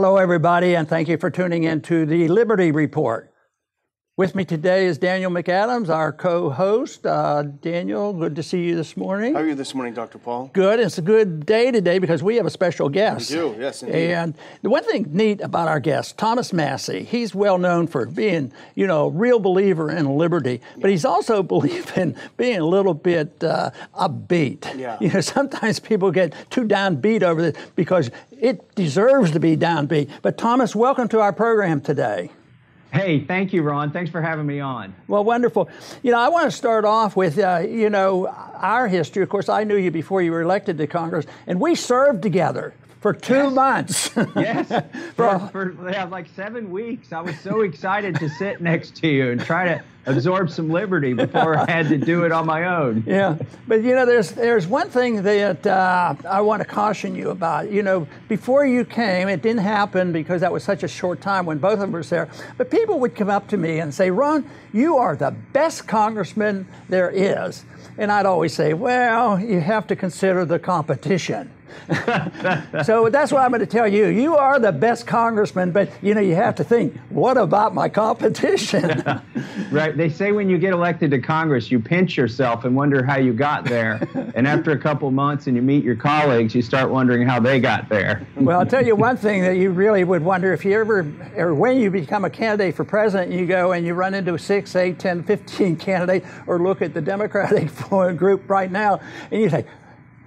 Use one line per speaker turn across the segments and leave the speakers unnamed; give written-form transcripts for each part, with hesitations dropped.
Hello, everybody, and thank you for tuning in to the Liberty Report. With me today is Daniel McAdams, our co-host. Daniel, good to see you this morning.
How are you this morning, Dr. Paul?
Good. It's a good day today because we have a special guest.
We do, yes, indeed.
And the one thing neat about our guest, Thomas Massie, he's well known for being, a real believer in liberty, but he's also believe in being a little bit upbeat.
Yeah.
Sometimes people get too downbeat over this because it deserves to be downbeat. But Thomas, welcome to our program today.
Hey, thank you, Ron. Thanks for having me on.
Well, wonderful. I want to start off with, our history. Of course, I knew you before you were elected to Congress, and we served together for 2 months.
Yes, for like 7 weeks. I was so excited to sit next to you and try to absorb some liberty before I had to do it on my own.
Yeah, but there's one thing that I want to caution you about. Before you came, it didn't happen because that was such a short time when both of us were there, but people would come up to me and say, Ron, you are the best congressman there is. And I'd always say, well, you have to consider the competition. So that's what I'm going to tell you. You are the best congressman, but you have to think, what about my competition?
Right. They say when you get elected to Congress, you pinch yourself and wonder how you got there. And after a couple months and you meet your colleagues, you start wondering how they got there.
Well, I'll tell you one thing that you really would wonder if you ever, or when you become a candidate for president, you go and you run into 6, 8, 10, 15 candidates, or look at the Democratic group right now, and you say,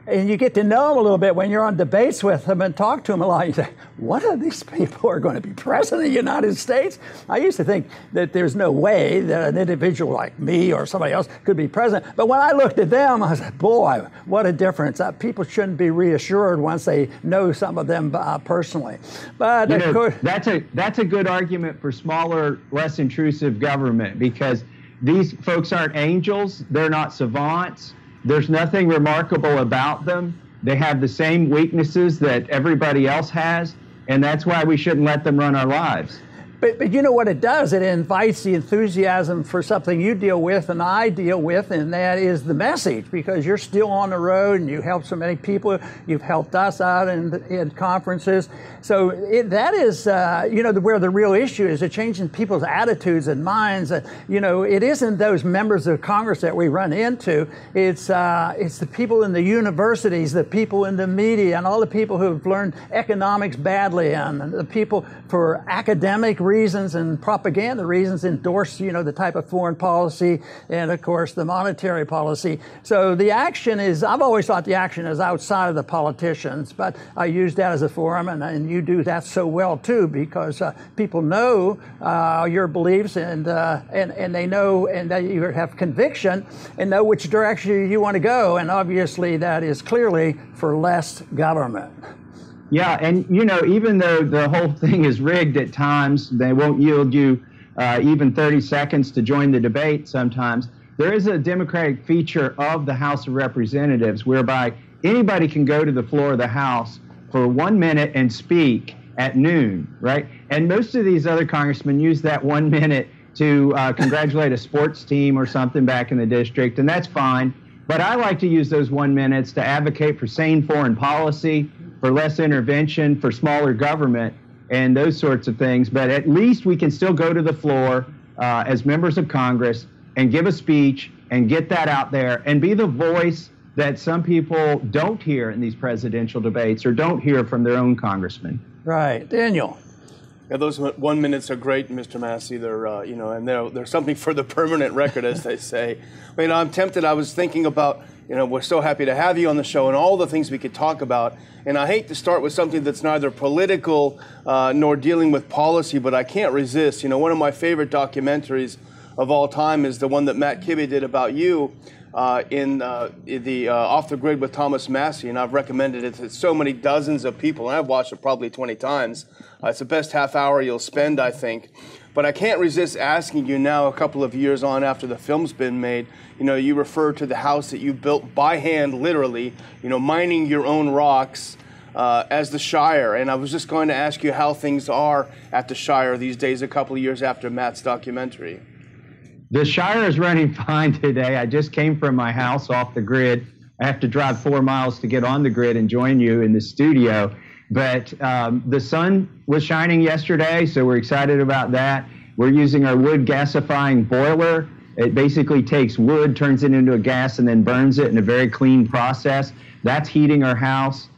and you get to know them a little bit when you're on debates with them and talk to them a lot. You say, what are these people are going to be president of the United States? I used to think that there's no way that an individual like me or somebody else could be president. But when I looked at them, I was like, boy, what a difference. People shouldn't be reassured once they know some of them personally. But of course,
that's a good argument for smaller, less intrusive government, because these folks aren't angels. They're not savants. There's nothing remarkable about them. They have the same weaknesses that everybody else has, and that's why we shouldn't let them run our lives.
But you know what it does? It invites the enthusiasm for something you deal with and I deal with, and that is the message, because you're still on the road and you help so many people. You've helped us out in conferences. So that is, where the real issue is, changing people's attitudes and minds. It isn't those members of Congress that we run into. It's the people in the universities, the people in the media, and all the people who have learned economics badly, and the people for academic reasons and propaganda reasons endorse, the type of foreign policy and, of course, the monetary policy. So the action is, I've always thought the action is outside of the politicians, but I use that as a forum, and you do that so well, too, because people know your beliefs and they know, and that you have conviction and know which direction you want to go, and obviously that is clearly for less government.
Yeah, and even though the whole thing is rigged at times, they won't yield you even 30 seconds to join the debate sometimes. There is a democratic feature of the House of Representatives whereby anybody can go to the floor of the House for 1 minute and speak at noon, right? And most of these other congressmen use that 1 minute to congratulate a sports team or something back in the district, and that's fine. But I like to use those 1 minutes to advocate for sane foreign policy, for less intervention, for smaller government, and those sorts of things. But at least we can still go to the floor as members of Congress and give a speech and get that out there and be the voice that some people don't hear in these presidential debates or don't hear from their own congressmen.
Right. Daniel.
Yeah, those 1 minutes are great, Mr. Massie. They're, and they're something for the permanent record, as they say. I'm tempted. I was thinking about, we're so happy to have you on the show and all the things we could talk about. And I hate to start with something that's neither political nor dealing with policy, but I can't resist. One of my favorite documentaries of all time is the one that Matt Kibbe did about you in the Off the Grid with Thomas Massie, and I've recommended it to so many dozens of people, and I've watched it probably 20 times. It's the best half hour you'll spend, I think. But I can't resist asking you now, a couple of years on after the film's been made, you refer to the house that you built by hand, literally, mining your own rocks, as the Shire. And I was just going to ask you how things are at the Shire these days, a couple of years after Matt's documentary.
The Shire is running fine today. I just came from my house off the grid. I have to drive 4 miles to get on the grid and join you in the studio. But the sun was shining yesterday, so we're excited about that. We're using our wood gasifying boiler. It basically takes wood, turns it into a gas, and then burns it in a very clean process. That's heating our house.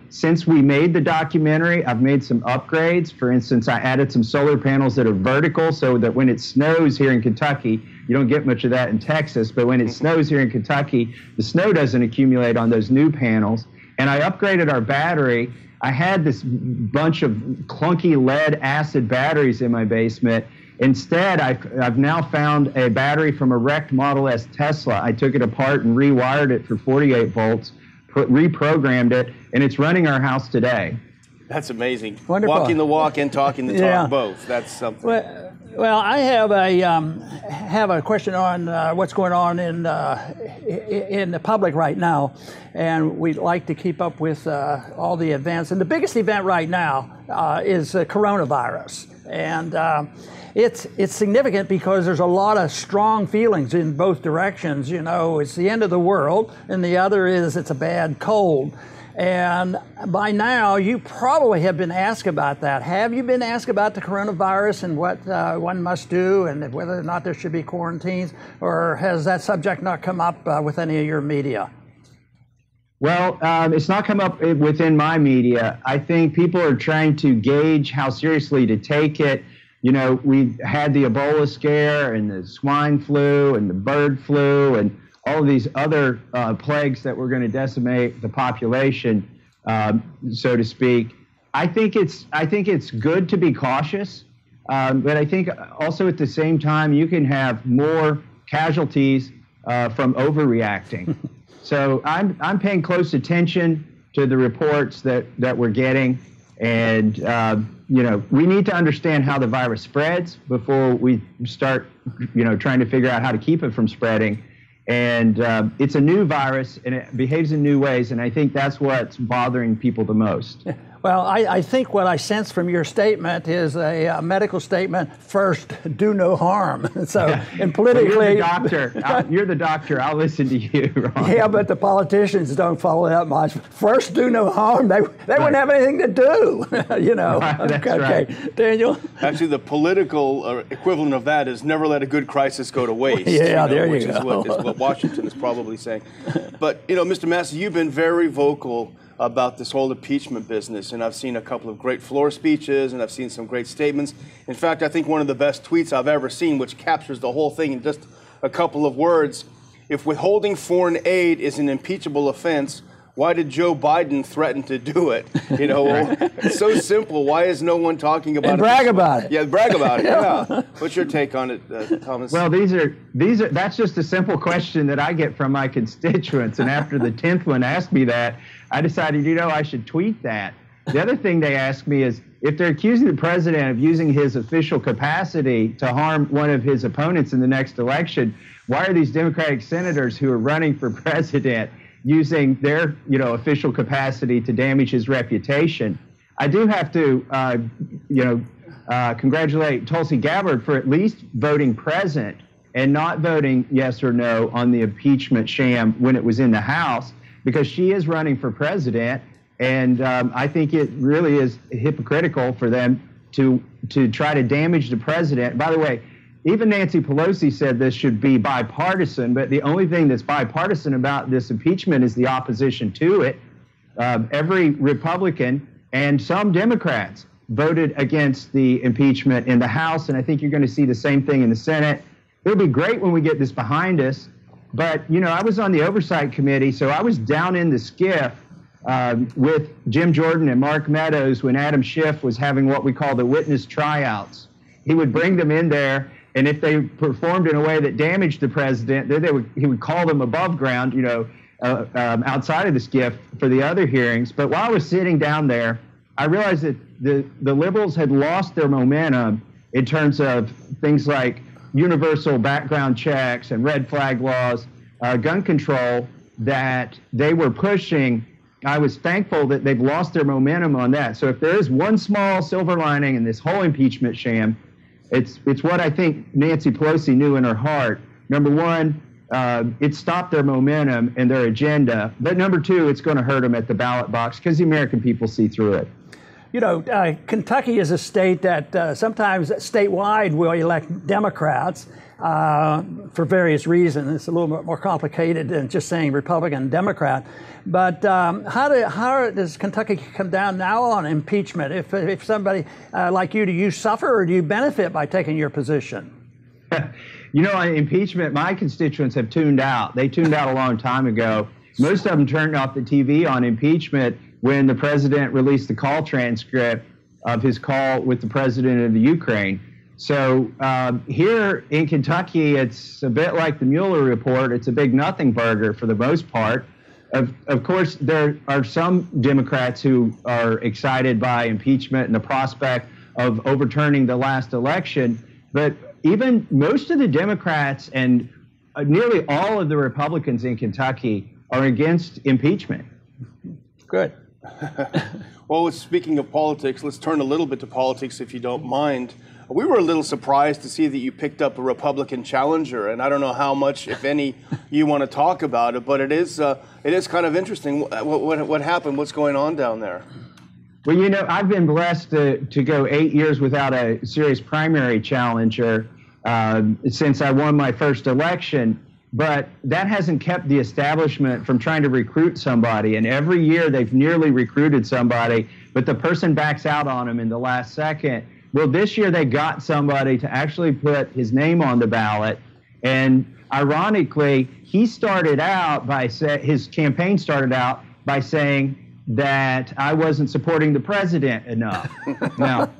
Since we made the documentary, I've made some upgrades. For instance, I added some solar panels that are vertical so that when it snows here in Kentucky, you don't get much of that in Texas, but when it snows here in Kentucky, the snow doesn't accumulate on those new panels. And I upgraded our battery. I had this bunch of clunky lead acid batteries in my basement. Instead, I've now found a battery from a wrecked Model S Tesla. I took it apart and rewired it for 48 volts, reprogrammed it, and it's running our house today.
That's amazing.
Wonderful.
Walking the walk and talking the talk,
Yeah.
both. That's something.
Well, I have a question on what's going on in the public right now, and we'd like to keep up with all the events. And the biggest event right now is coronavirus, and it's significant because there's a lot of strong feelings in both directions. You know, it's the end of the world, and the other is it's a bad cold. And by now, you probably have been asked about that. Have you been asked about the coronavirus and what one must do and whether or not there should be quarantines? Or has that subject not come up with any of your media?
Well, it's not come up within my media. I think people are trying to gauge how seriously to take it. You know, we had the Ebola scare and the swine flu and the bird flu and all of these other plagues that were going to decimate the population, so to speak. I think it's good to be cautious, but I think also at the same time you can have more casualties from overreacting. So I'm paying close attention to the reports that we're getting, and you know, we need to understand how the virus spreads before we start, you know, trying to figure out how to keep it from spreading. And it's a new virus, and it behaves in new ways, and I think that's what's bothering people the most.
Well, I think what I sense from your statement is a medical statement. First, do no harm. So, and politically,
well, you're the doctor. You're the doctor. I'll listen to you, Ron.
Yeah, but the politicians don't follow that much. First, do no harm. They wouldn't have anything to do. You know.
Right, that's right.
Daniel.
Actually, the political equivalent of that is never let a good crisis go to waste.
Yeah, there
which
you
is
go.
what Washington is probably saying. But you know, Mr. Massie, you've been very vocal about this whole impeachment business, and I've seen a couple of great floor speeches, and I've seen some great statements. In fact, I think one of the best tweets I've ever seen, which captures the whole thing in just a couple of words: if withholding foreign aid is an impeachable offense, why did Joe Biden threaten to do it? You know, it's so simple. Why is no one talking about
and
it?
Brag about it.
Yeah, brag about it. Yeah. What's your take on it, Thomas?
Well, these are that's just a simple question that I get from my constituents, and after the 10th one asked me that, I decided, you know, I should tweet that. The other thing they ask me is, if they're accusing the president of using his official capacity to harm one of his opponents in the next election, why are these Democratic senators who are running for president using their, you know, official capacity to damage his reputation? I do have to, congratulate Tulsi Gabbard for at least voting present and not voting yes or no on the impeachment sham when it was in the House, because she is running for president, and I think it really is hypocritical for them to try to damage the president. By the way, even Nancy Pelosi said this should be bipartisan, but the only thing that's bipartisan about this impeachment is the opposition to it. Every Republican and some Democrats voted against the impeachment in the House, and I think you're going to see the same thing in the Senate. It'll be great when we get this behind us. But, you know, I was on the Oversight Committee, so I was down in the SCIF with Jim Jordan and Mark Meadows when Adam Schiff was having what we call the witness tryouts. He would bring them in there, and if they performed in a way that damaged the president, then he would call them above ground, you know, outside of the SCIF for the other hearings. But while I was sitting down there, I realized that the liberals had lost their momentum in terms of things like universal background checks and red flag laws, gun control that they were pushing. I was thankful that they've lost their momentum on that. So if there is one small silver lining in this whole impeachment sham, it's what I think Nancy Pelosi knew in her heart. Number one, it stopped their momentum and their agenda. But number two, it's going to hurt them at the ballot box because the American people see through it.
You know, Kentucky is a state that sometimes statewide will elect Democrats for various reasons. It's a little bit more complicated than just saying Republican, Democrat. But how does Kentucky come down now on impeachment? If somebody like you, do you suffer or do you benefit by taking your position?
You know, on impeachment, my constituents have tuned out. They tuned out a long time ago. Most of them turned off the TV on impeachment when the president released the call transcript of his call with the president of the Ukraine. So here in Kentucky, it's a bit like the Mueller report. It's a big nothing burger for the most part. Of course, there are some Democrats who are excited by impeachment and the prospect of overturning the last election. But even most of the Democrats and nearly all of the Republicans in Kentucky are against impeachment.
Good.
Well, speaking of politics, let's turn a little bit to politics, if you don't mind. We were a little surprised to see that you picked up a Republican challenger, and I don't know how much, if any, you want to talk about it, but it is kind of interesting. What happened? What's going on down there?
Well, you know, I've been blessed to go 8 years without a serious primary challenger since I won my first election. But that hasn't kept the establishment from trying to recruit somebody. And every year they've nearly recruited somebody, but the person backs out on them in the last second. Well, this year they got somebody to actually put his name on the ballot. And ironically, his campaign started out by saying that I wasn't supporting the president enough. Now,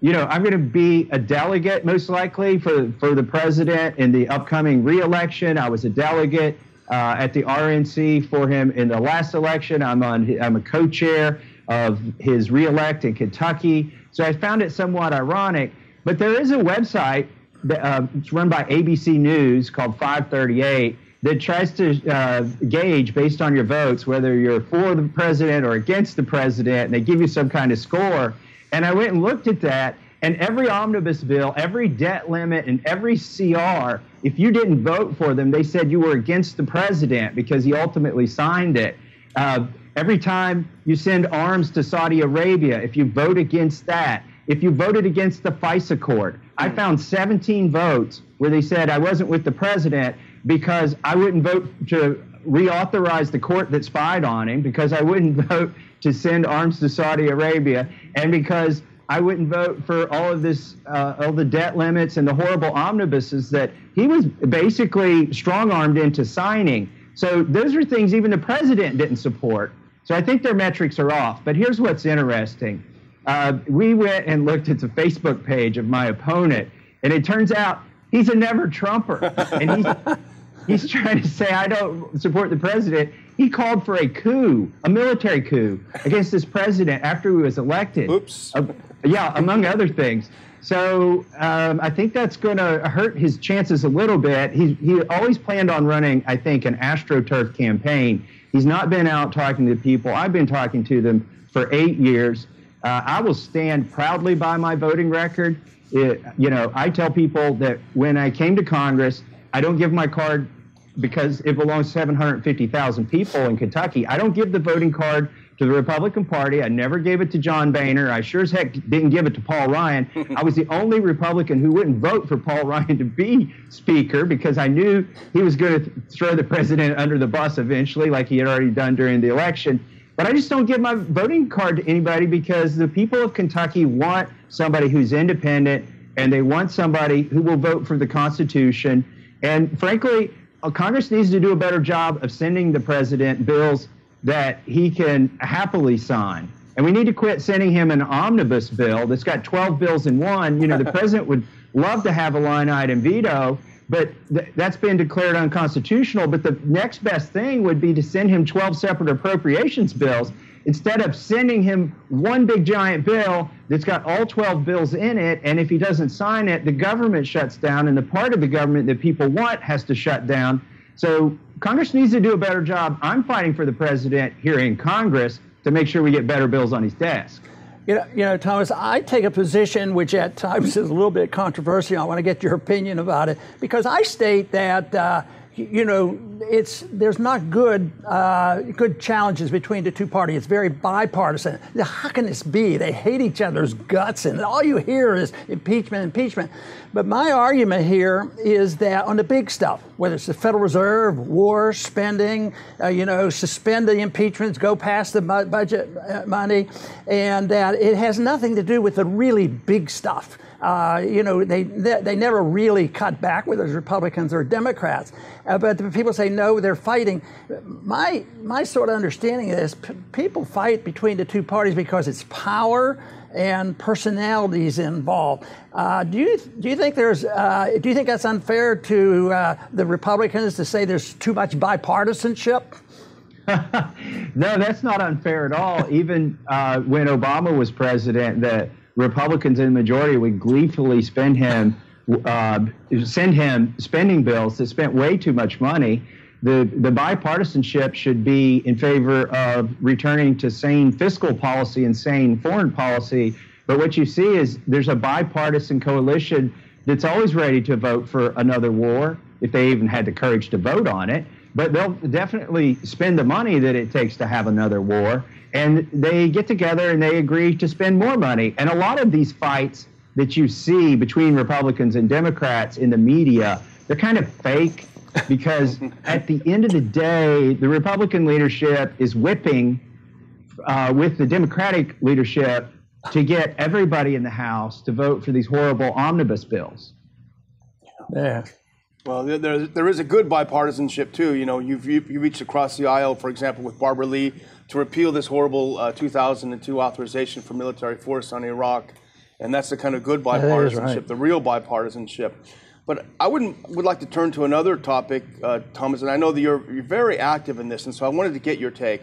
you know, I'm going to be a delegate most likely for the president in the upcoming re-election. I was a delegate at the RNC for him in the last election. I'm a co-chair of his re-elect in Kentucky. So I found it somewhat ironic. But there is a website that, it's run by ABC News called 538 that tries to gauge based on your votes whether you're for the president or against the president, and they give you some kind of score. And I went and looked at that, and every omnibus bill, every debt limit, and every CR, if you didn't vote for them, they said you were against the president because he ultimately signed it. Every time you send arms to Saudi Arabia, if you vote against that, if you voted against the FISA court, I found 17 votes where they said I wasn't with the president because I wouldn't vote to reauthorize the court that spied on him, because I wouldn't vote to send arms to Saudi Arabia, and because I wouldn't vote for all of this, all the debt limits and the horrible omnibuses that he was basically strong-armed into signing. So those are things even the president didn't support. So I think their metrics are off. But here's what's interesting. We went and looked at the Facebook page of my opponent, and it turns out he's a never-Trumper. And he's trying to say, I don't support the president. He called for a coup, a military coup, against this president after he was elected.
Oops.
Yeah, among other things. So I think that's going to hurt his chances a little bit. He always planned on running, I think, an AstroTurf campaign. He's not been out talking to people. I've been talking to them for 8 years. I will stand proudly by my voting record. You know, I tell people that when I came to Congress, I don't give my card because it belongs to 750,000 people in Kentucky. I don't give the voting card to the Republican Party. I never gave it to John Boehner. I sure as heck didn't give it to Paul Ryan. I was the only Republican who wouldn't vote for Paul Ryan to be Speaker because I knew he was going to throw the president under the bus eventually, like he had already done during the election. But I just don't give my voting card to anybody because the people of Kentucky want somebody who's independent, and they want somebody who will vote for the Constitution. And frankly, Congress needs to do a better job of sending the president bills that he can happily sign. And we need to quit sending him an omnibus bill that's got 12 bills in one. You know, the president would love to have a line item veto, but that's been declared unconstitutional. But the next best thing would be to send him 12 separate appropriations bills instead of sending him one big giant bill that's got all 12 bills in it. And if he doesn't sign it, the government shuts down, and the part of the government that people want has to shut down. So Congress needs to do a better job. I'm fighting for the president here in Congress to make sure we get better bills on his desk.
Thomas, I take a position which at times is a little bit controversial. I want to get your opinion about it because I state that there's not good challenges between the two parties. It's very bipartisan. How can this be? They hate each other's guts, and all you hear is impeachment, impeachment. But my argument here is that on the big stuff, whether it's the Federal Reserve, war, spending, suspend the impeachments, go past the budget money, and that it has nothing to do with the really big stuff. They never really cut back, whether it's Republicans or Democrats. But the people say, no, they're fighting. My sort of understanding is people fight between the two parties because it's power and personalities involved. Do you think that's unfair to the Republicans to say there's too much bipartisanship?
No, that's not unfair at all. Even when Obama was president, the Republicans in the majority would gleefully send him spending bills that spent way too much money. The bipartisanship should be in favor of returning to sane fiscal policy and sane foreign policy. But what you see is there's a bipartisan coalition that's always ready to vote for another war, if they even had the courage to vote on it. But they'll definitely spend the money that it takes to have another war. And they get together and they agree to spend more money. And a lot of these fights that you see between Republicans and Democrats in the media, they're kind of fake because at the end of the day, the Republican leadership is whipping with the Democratic leadership to get everybody in the House to vote for these horrible omnibus bills.
Yeah.
Well, there is a good bipartisanship too. You've reached across the aisle, for example, with Barbara Lee to repeal this horrible 2002 authorization for military force on Iraq, and that's the kind of good bipartisanship, right. The real bipartisanship. But I would like to turn to another topic, Thomas, and I know that you're very active in this, and so I wanted to get your take.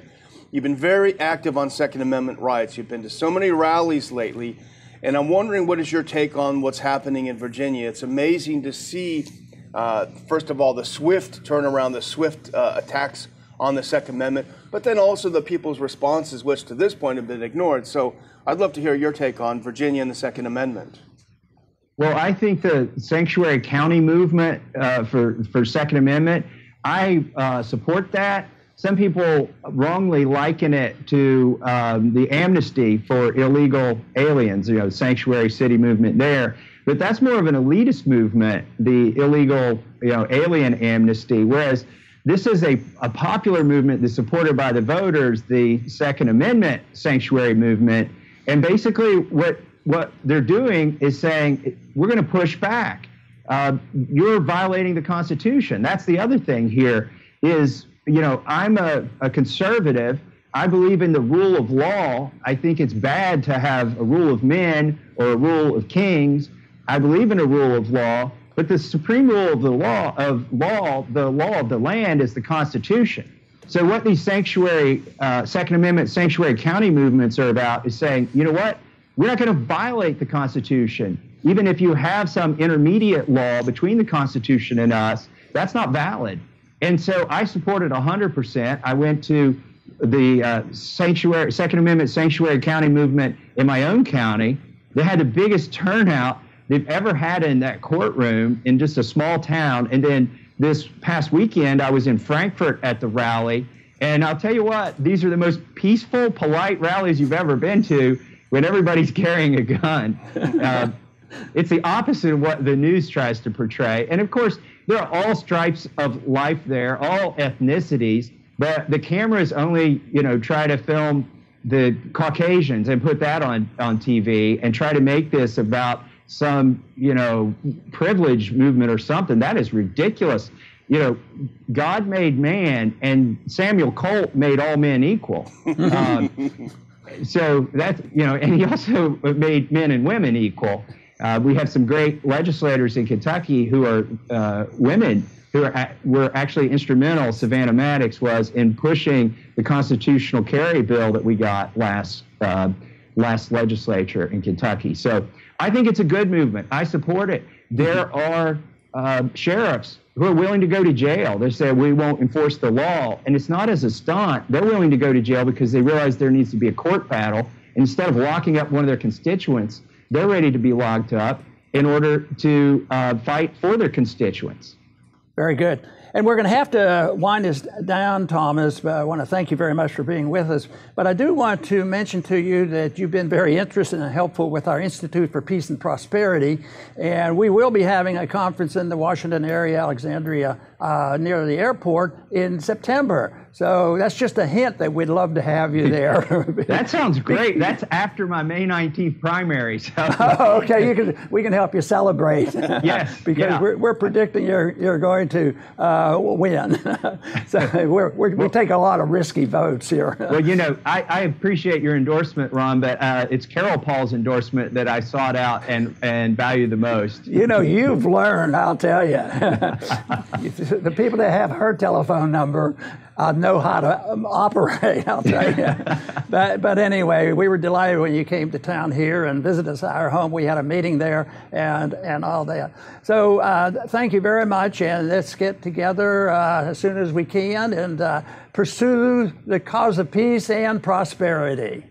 You've been very active on Second Amendment rights. You've been to so many rallies lately, and I'm wondering what is your take on what's happening in Virginia? It's amazing to see. First of all, the swift turnaround, the swift attacks on the Second Amendment, but then also the people's responses, which to this point have been ignored. So I'd love to hear your take on Virginia and the Second Amendment.
Well, I think the sanctuary county movement for Second Amendment, I support that. Some people wrongly liken it to the amnesty for illegal aliens, the sanctuary city movement there. But that's more of an elitist movement, the illegal, alien amnesty, whereas this is a popular movement that's supported by the voters, the Second Amendment sanctuary movement. And basically what they're doing is saying, we're going to push back. You're violating the Constitution. That's the other thing here is, I'm a conservative. I believe in the rule of law. I think it's bad to have a rule of men or a rule of kings. I believe in a rule of law, but the supreme rule of the law of the land is the Constitution. So what these Second Amendment sanctuary county movements are about is saying, you know what, we're not going to violate the Constitution. Even if you have some intermediate law between the Constitution and us, that's not valid. And so I support it 100%. I went to the Second Amendment sanctuary county movement in my own county. They had the biggest turnout they've ever had in that courtroom in just a small town. And then this past weekend, I was in Frankfurt at the rally. And I'll tell you what, these are the most peaceful, polite rallies you've ever been to when everybody's carrying a gun. It's the opposite of what the news tries to portray. And of course, there are all stripes of life there, all ethnicities, but the cameras only, try to film the Caucasians and put that on TV and try to make this about some, privilege movement or something. That is ridiculous. God made man and Samuel Colt made all men equal. So that's, and he also made men and women equal. We have some great legislators in Kentucky who are women who were actually instrumental, Savannah Maddox was, in pushing the constitutional carry bill that we got last legislature in Kentucky. So I think it's a good movement. I support it. There are sheriffs who are willing to go to jail. They say, we won't enforce the law. And it's not as a stunt. They're willing to go to jail because they realize there needs to be a court battle. Instead of locking up one of their constituents, they're ready to be locked up in order to fight for their constituents.
Very good. And we're going to have to wind this down, Thomas. I want to thank you very much for being with us. But I do want to mention to you that you've been very interested and helpful with our Institute for Peace and Prosperity. And we will be having a conference in the Washington area, Alexandria, near the airport in September. So that's just a hint that we'd love to have you there.
That sounds great. That's after my May 19th primary. So.
Oh, okay, we can help you celebrate.
Yes,
because we're predicting you're going to win. So we take a lot of risky votes here.
Well, you know, I appreciate your endorsement, Ron, but it's Carol Paul's endorsement that I sought out and value the most.
You know, you've learned, I'll tell you. The people that have her telephone number know how to operate, I'll tell you. But anyway, we were delighted when you came to town here and visited us at our home. We had a meeting there and all that. So thank you very much, and let's get together as soon as we can and pursue the cause of peace and prosperity.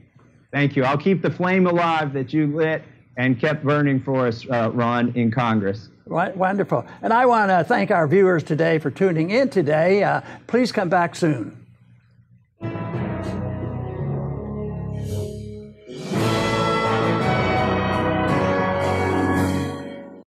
Thank you. I'll keep the flame alive that you lit and kept burning for us, Ron, in Congress.
Right, wonderful. And I want to thank our viewers today for tuning in today. Please come back soon.